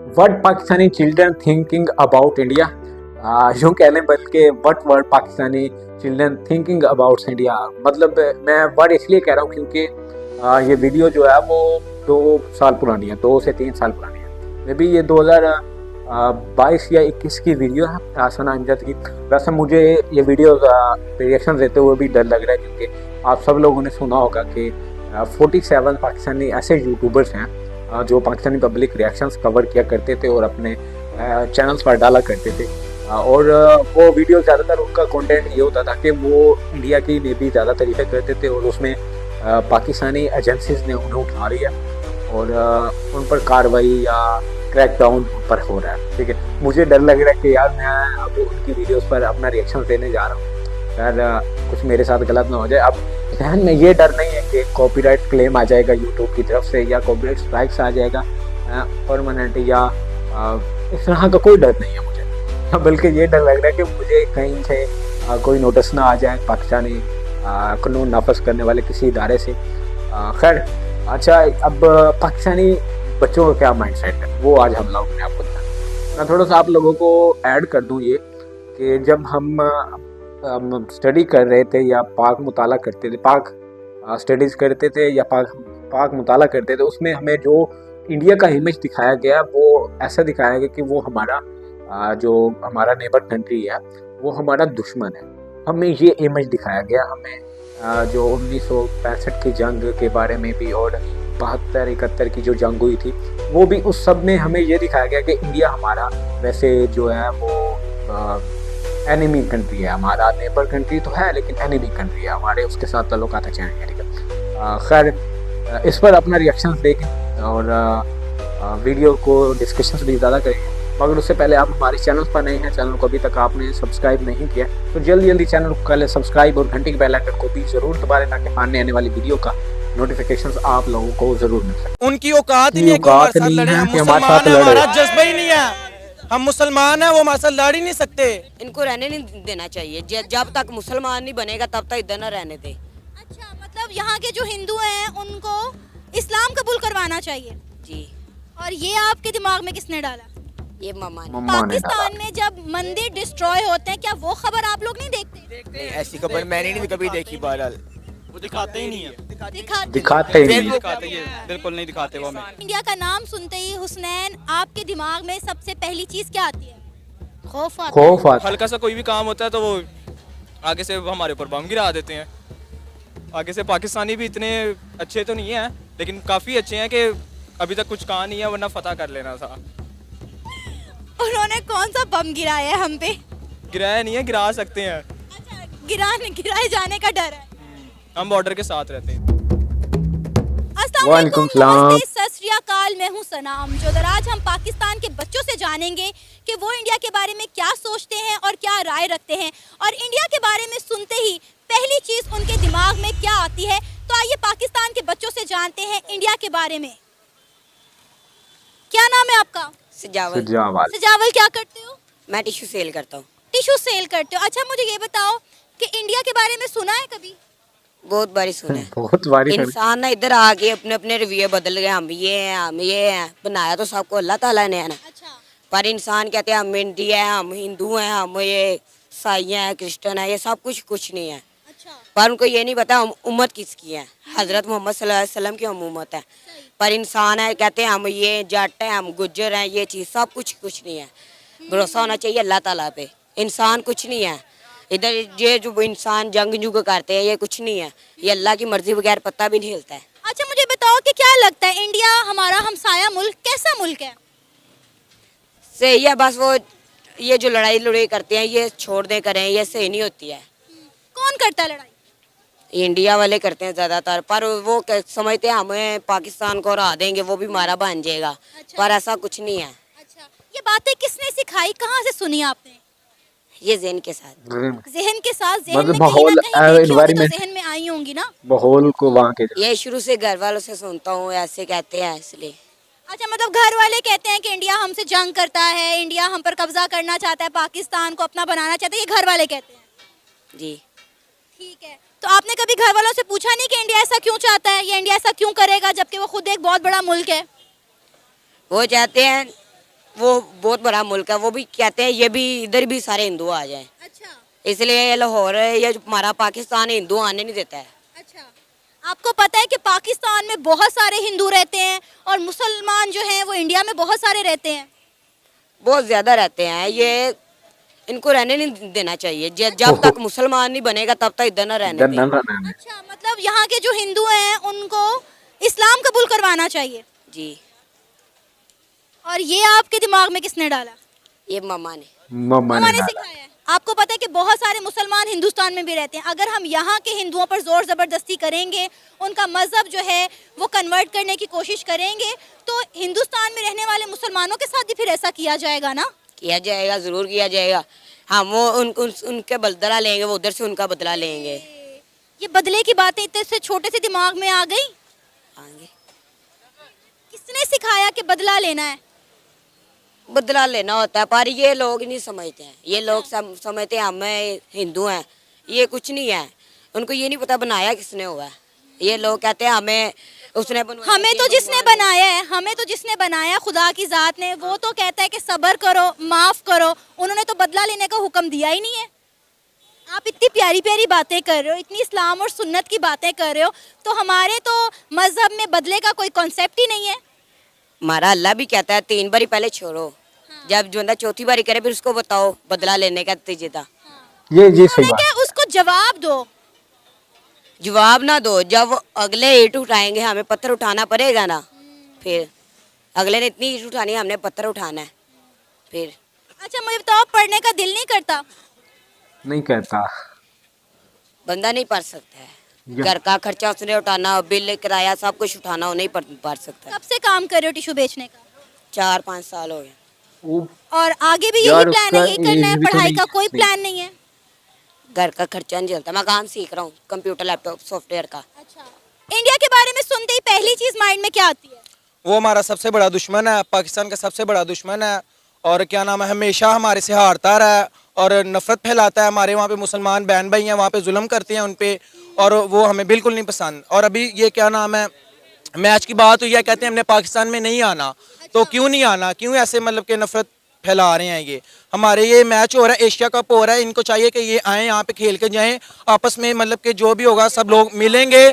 What Pakistani children thinking about India, यूँ कह लें बल्कि what word Pakistani children thinking about India. मतलब मैं वर्ड इसलिए कह रहा हूँ क्योंकि ये वीडियो जो है वो 2 साल पुरानी है, 2 से 3 साल पुरानी है। मे बी ये 2022 या 21 की वीडियो है आसना अमजद की। वैसे मुझे ये वीडियो रिएक्शन देते हुए भी डर लग रहा है क्योंकि आप सब लोगों ने सुना होगा कि 47 पाकिस्तानी ऐसे यूट्यूबर्स हैं जो पाकिस्तानी पब्लिक रिएक्शंस कवर किया करते थे और अपने चैनल्स पर डाला करते थे। और वो वीडियो ज़्यादातर उनका कंटेंट ये होता था कि वो इंडिया की में भी ज़्यादा तारीफ़ें करते थे और उसमें पाकिस्तानी एजेंसीज ने उन्हें उठा लिया और उन पर कार्रवाई या क्रैकडाउन पर हो रहा है। ठीक है, मुझे डर लग रहा है कि यार मैं अब उनकी वीडियोस पर अपना रिएक्शन देने जा रहा हूँ, यार कुछ मेरे साथ गलत ना हो जाए। अब ध्यान में ये डर नहीं है कि कॉपीराइट क्लेम आ जाएगा यूट्यूब की तरफ से या कॉपीराइट स्ट्राइक्स आ जाएगा परमानेंट या इस तरह का कोई डर नहीं है मुझे, बल्कि ये डर लग रहा है कि मुझे कहीं से कोई नोटिस ना आ जाए पाकिस्तानी कानून नाफज करने वाले किसी इदारे से। खैर अच्छा, अब पाकिस्तानी बच्चों का क्या माइंडसेट है वो आज हम लोग ने आपको बताया। मैं थोड़ा सा आप लोगों को ऐड कर दूं ये कि जब हम स्टडी कर रहे थे या पाक मुताला करते थे, पाक स्टडीज़ करते थे या पाक मुताला करते थे, उसमें हमें जो इंडिया का इमेज दिखाया गया वो ऐसा दिखाया गया कि वो हमारा जो हमारा नेबर कंट्री है वो हमारा दुश्मन है। हमें ये इमेज दिखाया गया, हमें जो 1965 की जंग के बारे में भी और 72-71 की जो जंग हुई थी वो भी, उस सब में हमें ये दिखाया गया कि इंडिया हमारा वैसे जो है वो एनिमी कंट्री है, हमारा नेबर कंट्री तो है लेकिन एनिमी कंट्री है, हमारे उसके साथ ताल्लुकात अच्छे नहीं है। ठीक है, खैर इस पर अपना रिएक्शन देखें और वीडियो को डिस्कशंस भी ज़्यादा करेंगे, मगर उससे पहले आप हमारे चैनल पर नए हैं, चैनल को अभी तक आपने सब्सक्राइब नहीं किया तो जल्दी जल्दी चैनल को कर लें सब्सक्राइब और घंटी के बेल आइकन को भी ज़रूर दबाएं ताकि आने आने वाली वीडियो का नोटिफिकेशंस आप लोगों को ज़रूर मिल सके। उनकी औकात ही नहीं है कि हमारे साथ लड़े, हमारा जज्बा ही नहीं है, हम मुसलमान हैं, वो हमारे साथ लड़ ही नहीं सकते। इनको रहने नहीं देना चाहिए, जब तक मुसलमान नहीं बनेगा तब तक इधर न रहने दे। अच्छा, मतलब यहाँ के जो हिंदू हैं उनको इस्लाम कबूल करवाना चाहिए जी। और ये आपके दिमाग में किसने डाला? ये मम्मा ने। पाकिस्तान में जब मंदिर डिस्ट्रॉय होते हैं क्या वो खबर आप लोग नहीं देखते? नहीं, ऐसी खबर मैंने नहीं कभी देखी। बहरहाल वो दिखाते ही नहीं है, दिखाते ही नहीं, बिल्कुल नहीं दिखाते वो हमें। इंडिया का नाम सुनते ही हुसनैन आपके दिमाग में सबसे पहली चीज क्या आती है? खौफ आता है। खौफ आता है। हल्का सा कोई भी काम होता है तो वो आगे से हमारे ऊपर बम गिरा देते हैं। आगे से पाकिस्तानी भी इतने अच्छे तो नहीं है लेकिन काफ़ी अच्छे हैं कि अभी तक कुछ कहा नहीं है, वरना फतह कर लेना था। उन्होंने कौन सा बम गिराया है हम पे? गिराया नहीं है, गिरा सकते हैं। अच्छा, गिराए जाने का डर है। हम बॉर्डर के साथ रहते हैं। अस्सलाम वालेकुम, नमस्ते, सत श्री अकाल, मैं हूं सनाम जोधर। आज हम पाकिस्तान के बच्चों से जानेंगे कि वो इंडिया के बारे में क्या सोचते हैं और क्या राय रखते हैं, और इंडिया के बारे में सुनते ही पहली चीज उनके दिमाग में क्या आती है। तो आइए पाकिस्तान के बच्चों से जानते हैं इंडिया के बारे में। क्या नाम है आपका? सजावल। सजावल, क्या करते हो? मैं टिश्यू सेल करता हूँ। टिश्यू सेल करते हो? अच्छा, मुझे ये बताओ कि इंडिया के बारे में सुना है कभी? बहुत बारी सुना है। बहुत बारी इंसान ना इधर आके अपने अपने रवैये बदल गए, हम ये हैं, हम ये हैं। बनाया तो सबको अल्लाह ताला ने है ना। अच्छा। पर इंसान कहते हैं हम इंडिया हैं, हम हिंदू हैं, हम ये ईसाई हैं, क्रिश्चियन हैं, ये सब कुछ नहीं है। अच्छा। पर उनको ये नहीं पता हम उम्मत किसकी है। हजरत मोहम्मद सल्लल्लाहु अलैहि वसल्लम की हम उम्मत है। पर इंसान है कहते हैं हम ये जट हैं, हम गुज्जर हैं, ये चीज़ सब कुछ नहीं है। भरोसा होना चाहिए अल्लाह ताला पे। इंसान कुछ नहीं है इधर, ये जो इंसान जंग करते हैं ये कुछ नहीं है, ये अल्लाह की मर्जी बगैर पत्ता भी नहीं हिलता है। अच्छा, मुझे बताओ कि क्या लगता है इंडिया हमारा हमसाया मुल्क कैसा मुल्क है? सही है, बस वो ये जो लड़ाई करते हैं ये छोड़ दे करें, ये सही नहीं होती है। कौन करता है लड़ाई? इंडिया वाले करते हैं ज़्यादातर, पर वो समझते हैं हमें पाकिस्तान को हरा देंगे वो भी हमारा बन जाएगा। अच्छा। पर ऐसा कुछ नहीं है। अच्छा, ये बातें किसने सिखाई, कहाँ से सुनी आपने? ये ज़हन के साथ जहन के साथ, जहन मतलब में कहीं माहौल, ना कहीं देखी होगी तो एनवायरनमेंट, जहन में आई होंगी ना। माहौल को वहाँ के ये शुरू से घर वालों से सुनता हूँ, ऐसे कहते हैं इसलिए। अच्छा, मतलब घर वाले कहते हैं कि इंडिया हमसे जंग करता है, इंडिया हम पर कब्जा करना चाहता है, पाकिस्तान को अपना बनाना चाहता है, ये घर वाले कहते हैं? जी। ठीक है, तो आपने कभी घर वालों से पूछा नहीं कि इंडिया ऐसा क्यों चाहता है या इंडिया ऐसा क्यों करेगा जबकि वो खुद एक बहुत बड़ा मुल्क है? वो चाहते हैं वो बहुत बड़ा मुल्क है, वो भी कहते हैं ये भी इधर भी सारे हिंदू आ जाएं, अच्छा इसलिए ये लाहौर ये जो हमारा पाकिस्तान हिंदू आने नहीं देता है। अच्छा, आपको पता है कि पाकिस्तान में बहुत सारे हिंदू रहते हैं और मुसलमान जो हैं वो इंडिया में बहुत सारे रहते हैं। बहुत ज्यादा रहते हैं, ये इनको रहने नहीं देना चाहिए। जब तक मुसलमान नहीं बनेगा तब तक इधर न रहने इधर दें। न रहना है। अच्छा, मतलब यहाँ के जो हिंदू हैं उनको इस्लाम कबूल करवाना चाहिए। जी, और ये आपके दिमाग में किसने डाला? ये मामा ने। मम्मा ने हमारे डाला। सिखाया है। आपको पता है कि बहुत सारे मुसलमान हिंदुस्तान में भी रहते हैं। अगर हम यहाँ के हिंदुओं पर जोर जबरदस्ती करेंगे, उनका मजहब जो है वो कन्वर्ट करने की कोशिश करेंगे, तो हिंदुस्तान में रहने वाले मुसलमानों के साथ भी फिर ऐसा किया जाएगा ना? किया जाएगा, जरूर किया जाएगा। हम वो उनके बदला लेंगे, वो उधर से उनका बदला लेंगे। ये बदले की बातें इतने से छोटे से दिमाग में आ गई। आगे किसने सिखाया कि बदला लेना है? बदला लेना होता है, पर ये लोग नहीं समझते हैं। ये लोग समझते हैं हमें हिंदू हैं, ये कुछ नहीं है। उनको ये नहीं पता बनाया किसने हुआ है। ये लोग कहते हैं हमें उसने बनवाया, हमें तो ये जिसने भगवान बनाया है, हमें तो जिसने बनाया खुदा की जात ने, वो तो कहता है कि सब्र करो, माफ करो। उन्होंने तो बदला लेने का हुक्म दिया ही नहीं है। आप इतनी प्यारी प्यारी बातें कर रहे हो, इतनी इस्लाम और सुन्नत की बातें कर रहे हो, तो हमारे तो मजहब में बदले का कोई कॉन्सेप्ट ही नहीं है। हमारा अल्लाह भी कहता है 3 बारी पहले छोड़ो, जब जो बंदा चौथी बारी करे फिर उसको बताओ बदला लेने का तरीका। ये सही उन्होंने बात। क्या उसको जवाब दो। जवाब ना दो, जब अगले ईंट उठाएंगे हमें पत्थर उठाना पड़ेगा ना। फिर अगले ने इतनी ईंट उठानी है, हमने पत्थर उठाना है। फिर अच्छा, मुझे बताओ, पढ़ने का दिल नहीं करता? नहीं कहता। बंदा नहीं पढ़ सकता है, या- घर का खर्चा उसने उठाना, बिल किराया सब कुछ उठाना, वो नहीं पढ़ सकता। कब से काम कर रहे हो टिशू बेचने का? 4-5 साल हो गए। वो और आगे भी यही यार, प्लान है, उसका यही करना है? एज भी तो पढ़ाई नहीं- का कोई नहीं। प्लान नहीं है? घर का खर्चा नहीं चलता। मैं काम सीख रहा हूँ, कंप्यूटर लैपटॉप सॉफ्टवेयर का। अच्छा, इंडिया के बारे में सुनते ही पहली चीज माइंड में क्या आती है? वो हमारा सबसे बड़ा दुश्मन है, पाकिस्तान का सबसे बड़ा दुश्मन है। और क्या नाम है, हमेशा हमारे से हारता रहा है और नफरत फैलाता है। हमारे वहाँ पे मुसलमान बहन भाई हैं, वहाँ पे जुल्म करते हैं उन पे, और वो हमें बिल्कुल नहीं पसंद। और अभी ये क्या नाम है, मैच की बात हुई है, कहते हैं हमने पाकिस्तान में नहीं आना। तो क्यों नहीं आना, क्यों ऐसे मतलब कि नफरत फैला रहे हैं? ये हमारे ये मैच हो रहा है, एशिया कप हो रहा है, इनको चाहिए कि ये आएँ यहाँ पे खेल के जाएँ आपस में, मतलब कि जो भी होगा सब लोग मिलेंगे,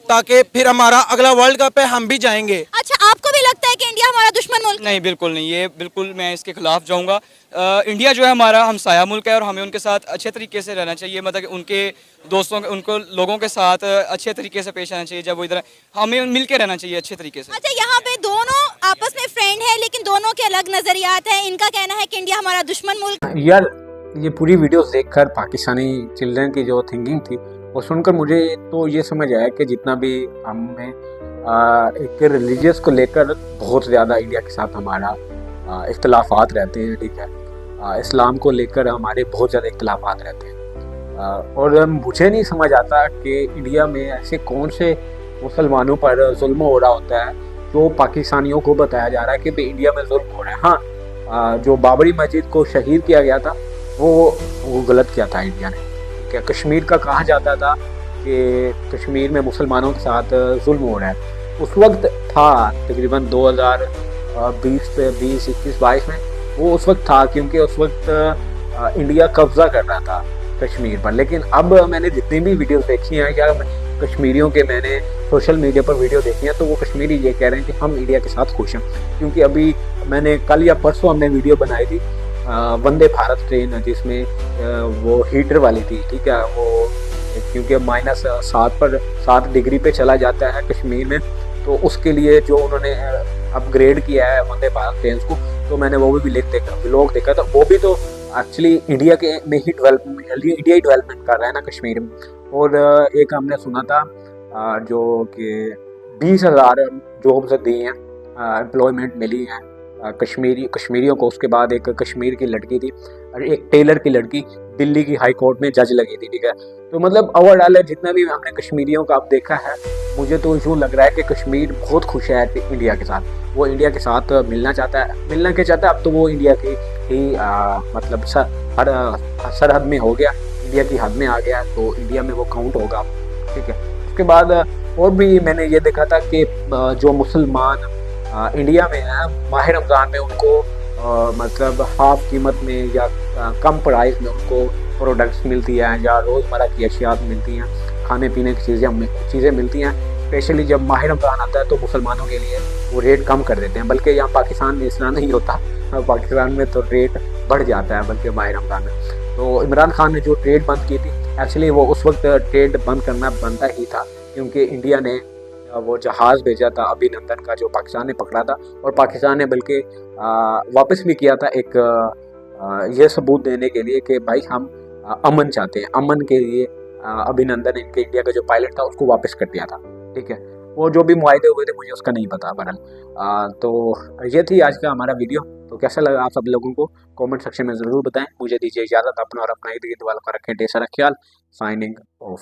ताकि फिर हमारा अगला वर्ल्ड कप है हम भी जाएंगे। अच्छा, आपको भी लगता है कि इंडिया हमारा दुश्मन मुल्क है? नहीं, बिल्कुल नहीं, ये बिल्कुल मैं इसके खिलाफ जाऊंगा। इंडिया जो है हमारा हमसाया मुल्क है और हमें उनके साथ अच्छे तरीके से रहना चाहिए। मतलब कि उनके दोस्तों उनको लोगों के साथ अच्छे तरीके से पेश आना चाहिए। जब वो इधर, हमें मिल के रहना चाहिए अच्छे तरीके से। अच्छा, यहाँ पे दोनों आपस में फ्रेंड है, लेकिन दोनों के अलग नजरियात हैं। इनका कहना है कि इंडिया हमारा दुश्मन मुल्क। यार, ये पूरी वीडियोस देखकर पाकिस्तानी चिल्ड्रन की जो थिंकिंग थी वो सुनकर मुझे तो ये समझ आया कि जितना भी हमें एक रिलीजियस को लेकर बहुत ज़्यादा इंडिया के साथ हमारा इख्तलाफात रहते हैं, ठीक है। इस्लाम को लेकर हमारे बहुत ज़्यादा इख्तलाफात रहते हैं। और मुझे नहीं समझ आता कि इंडिया में ऐसे कौन से मुसलमानों पर जुल्म हो रहा होता है जो पाकिस्तानियों को बताया जा रहा है कि भाई इंडिया में जुल्म हो रहा है। हाँ, जो बाबरी मस्जिद को शहीद किया गया था वो गलत किया था इंडिया ने। क्या कश्मीर का कहा जाता था कि कश्मीर में मुसलमानों के साथ जुल्म हो रहा है, उस वक्त था तकरीबन 2020 पे 21-22 में वो उस वक्त था, क्योंकि उस वक्त इंडिया कब्जा कर रहा था कश्मीर पर। लेकिन अब मैंने जितनी भी वीडियोस देखी हैं या कश्मीरियों के मैंने सोशल मीडिया पर वीडियो देखी हैं, तो वो कश्मीरी ये कह रहे हैं कि हम इंडिया के साथ खुश हैं। क्योंकि अभी मैंने कल या परसों हमने वीडियो बनाई थी वंदे भारत ट्रेन, जिसमें वो हीटर वाली थी, ठीक है। वो क्योंकि -7 डिग्री पे चला जाता है कश्मीर में, तो उसके लिए जो उन्होंने अपग्रेड किया है वंदे भारत ट्रेन को, तो मैंने वो भी व्लॉग देखा था। वो भी तो एक्चुअली इंडिया के में ही इंडिया ही डेवलपमेंट कर रहा है ना कश्मीर में। और एक हमने सुना था जो कि 20,000 जॉब्स दी हैं, एम्प्लॉयमेंट मिली है कश्मीरियों को। उसके बाद एक कश्मीर की लड़की थी और एक टेलर की लड़की दिल्ली की हाई कोर्ट में जज लगी थी, ठीक है। तो मतलब ओवरऑल जितना भी हमने कश्मीरियों का अब देखा है, मुझे तो यूँ लग रहा है कि कश्मीर बहुत खुश है इंडिया के साथ। वो इंडिया के साथ मिलना चाहता है। अब तो वो इंडिया की ही मतलब सरहद में हो गया, इंडिया की हद में आ गया, तो इंडिया में वो काउंट होगा, ठीक है। उसके बाद और भी मैंने ये देखा था कि जो मुसलमान इंडिया में है, माह रमज़ान में उनको मतलब हाफ कीमत में या कम प्राइस में उनको प्रोडक्ट्स मिलती हैं या रोज़मर्रा की अशियात मिलती हैं, खाने पीने की चीज़ें मिलती हैं। स्पेशली जब माह रमज़ान आता है तो मुसलमानों के लिए वो रेट कम कर देते हैं, बल्कि यहाँ पाकिस्तान में इस तरह नहीं होता। पाकिस्तान में तो रेट बढ़ जाता है बल्कि माह रमज़ान में। तो इमरान खान ने जो ट्रेड बंद की थी, एक्चुअली वो उस वक्त ट्रेड बंद करना बनता ही था, क्योंकि इंडिया ने वो जहाज़ भेजा था अभिनंदन का जो पाकिस्तान ने पकड़ा था, और पाकिस्तान ने बल्कि वापस भी किया था एक ये सबूत देने के लिए कि भाई हम अमन चाहते हैं। अमन के लिए अभिनंदन इनके इंडिया का जो पायलट था उसको वापस कर दिया था। ठीक है, वो जो भी मुआहदे हुए थे मुझे उसका नहीं पता बहरहाल। तो ये थी आज का हमारा वीडियो। तो कैसा लगा आप सब लोगों को कमेंट सेक्शन में ज़रूर बताएं। मुझे दीजिए इजाज़त, अपना और अपना इर्द गिर्द वालों का रखें ढेर सारा ख्याल। Signing off.